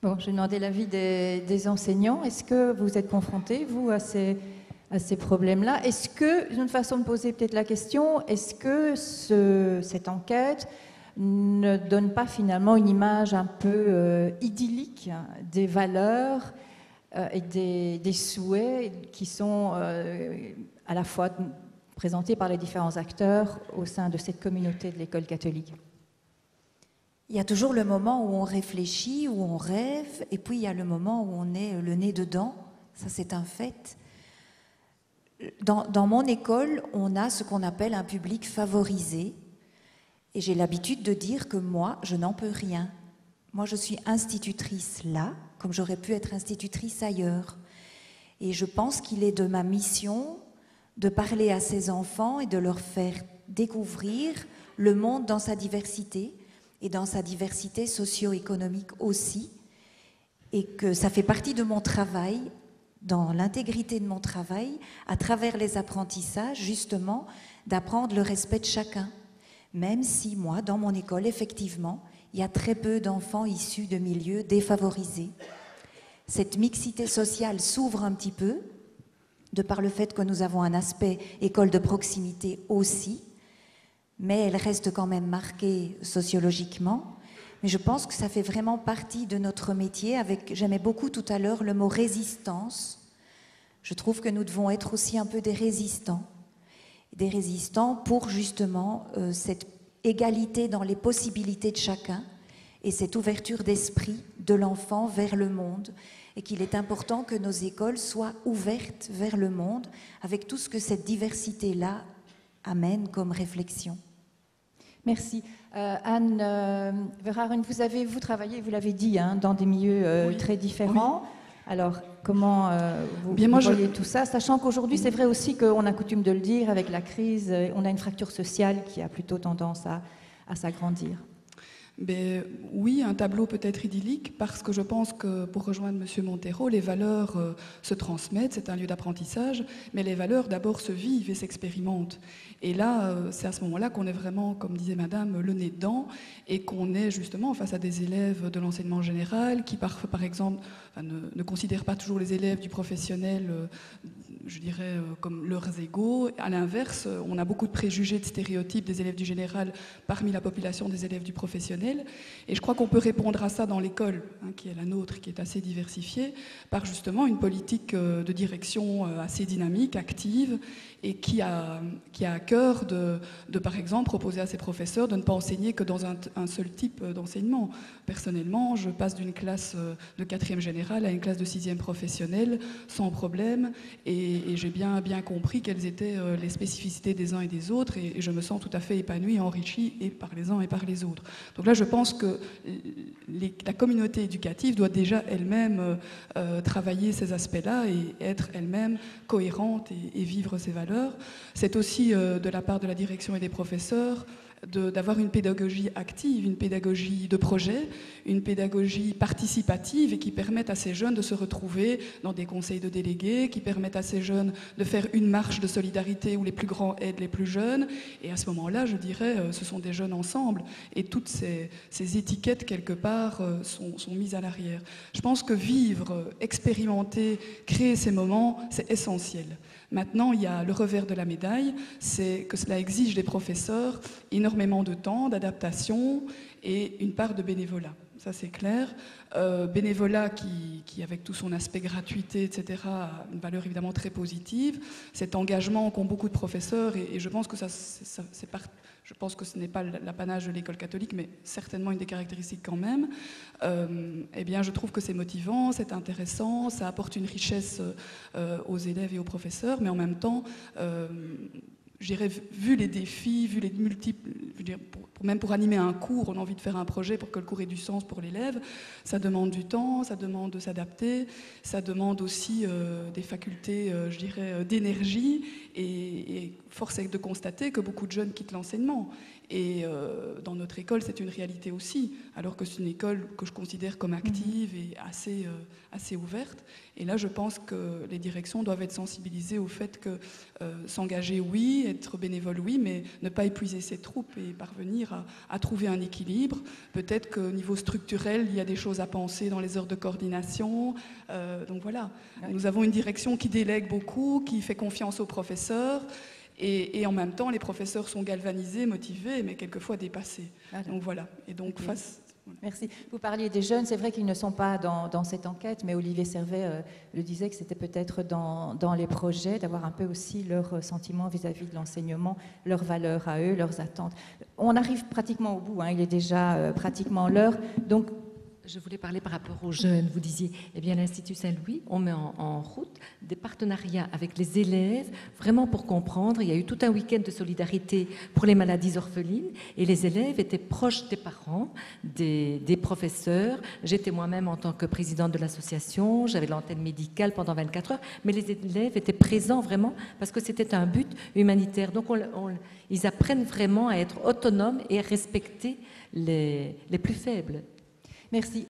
Bon, je vais demander l'avis des enseignants. Est-ce que vous êtes confrontés, vous, à ces problèmes-là? Est-ce que, d'une façon de poser peut-être la question, est-ce que cette enquête ne donne pas finalement une image un peu idyllique des valeurs et des souhaits qui sont à la fois présentés par les différents acteurs au sein de cette communauté de l'école catholique? Il y a toujours le moment où on réfléchit, où on rêve, et puis il y a le moment où on est le nez dedans. Ça, c'est un fait. Dans mon école, on a ce qu'on appelle un public favorisé, et j'ai l'habitude de dire que moi, je n'en peux rien. Moi, je suis institutrice là, comme j'aurais pu être institutrice ailleurs. Et je pense qu'il est de ma mission de parler à ces enfants et de leur faire découvrir le monde dans sa diversité, et dans sa diversité socio-économique aussi, et que ça fait partie de mon travail, dans l'intégrité de mon travail, à travers les apprentissages, justement, d'apprendre le respect de chacun. Même si, moi, dans mon école, effectivement, il y a très peu d'enfants issus de milieux défavorisés. Cette mixité sociale s'ouvre un petit peu, de par le fait que nous avons un aspect école de proximité aussi, mais elle reste quand même marquée sociologiquement. Mais je pense que ça fait vraiment partie de notre métier. J'aimais beaucoup tout à l'heure le mot résistance. Je trouve que nous devons être aussi un peu des résistants pour justement cette égalité dans les possibilités de chacun et cette ouverture d'esprit de l'enfant vers le monde, et qu'il est important que nos écoles soient ouvertes vers le monde avec tout ce que cette diversité-là amène comme réflexion. Merci. Anne Verhaeren, vous travaillez, vous l'avez dit, dans des milieux oui. très différents. Oui. Alors, comment vous voyez tout ça, sachant qu'aujourd'hui, c'est vrai aussi qu'on a coutume de le dire, avec la crise, on a une fracture sociale qui a plutôt tendance à s'agrandir. Mais oui, un tableau peut être idyllique, parce que je pense que, pour rejoindre M. Montero, les valeurs se transmettent, c'est un lieu d'apprentissage, mais les valeurs d'abord se vivent et s'expérimentent. Et là, c'est à ce moment-là qu'on est vraiment, comme disait Madame, le nez dedans, et qu'on est justement face à des élèves de l'enseignement général qui, par exemple, ne considèrent pas toujours les élèves du professionnel, je dirais, comme leurs égaux. À l'inverse, on a beaucoup de préjugés, de stéréotypes des élèves du général parmi la population des élèves du professionnel. Et je crois qu'on peut répondre à ça dans l'école, qui est la nôtre, qui est assez diversifiée, par justement une politique de direction assez dynamique, active, et qui a à cœur de, par exemple, proposer à ses professeurs de ne pas enseigner que dans un seul type d'enseignement. Personnellement, je passe d'une classe de 4e générale à une classe de 6e professionnelle sans problème, et j'ai bien compris quelles étaient les spécificités des uns et des autres, et je me sens tout à fait épanouie et enrichie et par les uns et par les autres. Donc là, je pense que la communauté éducative doit déjà elle-même travailler ces aspects-là et être elle-même cohérente et vivre ses valeurs. C'est aussi de la part de la direction et des professeurs d'avoir une pédagogie active, une pédagogie de projet, une pédagogie participative, et qui permette à ces jeunes de se retrouver dans des conseils de délégués, qui permettent à ces jeunes de faire une marche de solidarité où les plus grands aident les plus jeunes. Et à ce moment-là, je dirais, ce sont des jeunes ensemble, et toutes ces étiquettes, quelque part, sont mises à l'arrière. Je pense que vivre, expérimenter, créer ces moments, c'est essentiel. Maintenant, il y a le revers de la médaille, c'est que cela exige des professeurs énormément de temps, d'adaptation et une part de bénévolat. Ça, c'est clair. Bénévolat qui, avec tout son aspect gratuité, etc., a une valeur évidemment très positive. Cet engagement qu'ont beaucoup de professeurs, et je pense que je pense que ce n'est pas l'apanage de l'école catholique, mais certainement une des caractéristiques quand même, eh bien, je trouve que c'est motivant, c'est intéressant, ça apporte une richesse aux élèves et aux professeurs, mais en même temps, je dirais, vu les défis, vu les multiples, même pour animer un cours, on a envie de faire un projet pour que le cours ait du sens pour l'élève, ça demande du temps, ça demande de s'adapter, ça demande aussi des facultés, je dirais, d'énergie, et force est de constater que beaucoup de jeunes quittent l'enseignement. Et dans notre école, c'est une réalité aussi, alors que c'est une école que je considère comme active et assez ouverte. Et là, je pense que les directions doivent être sensibilisées au fait que s'engager, oui, être bénévole, oui, mais ne pas épuiser ses troupes et parvenir à trouver un équilibre. Peut-être qu'au niveau structurel, il y a des choses à penser dans les heures de coordination. Donc voilà, nous avons une direction qui délègue beaucoup, qui fait confiance aux professeurs. Et en même temps, les professeurs sont galvanisés, motivés, mais quelquefois dépassés. Donc voilà. Et donc voilà. Merci. Vous parliez des jeunes, c'est vrai qu'ils ne sont pas dans cette enquête, mais Olivier Servet le disait que c'était peut-être dans les projets, d'avoir un peu aussi leurs sentiments vis-à-vis de l'enseignement, leurs valeurs à eux, leurs attentes. On arrive pratiquement au bout, il est déjà pratiquement l'heure, donc... Je voulais parler par rapport aux jeunes. Vous disiez, eh bien, l'Institut Saint-Louis, on met en route des partenariats avec les élèves, vraiment pour comprendre. Il y a eu tout un week-end de solidarité pour les maladies orphelines et les élèves étaient proches des parents, des professeurs. J'étais moi-même en tant que présidente de l'association, j'avais l'antenne médicale pendant 24 heures, mais les élèves étaient présents vraiment parce que c'était un but humanitaire. Donc, ils apprennent vraiment à être autonomes et à respecter les plus faibles. Merci.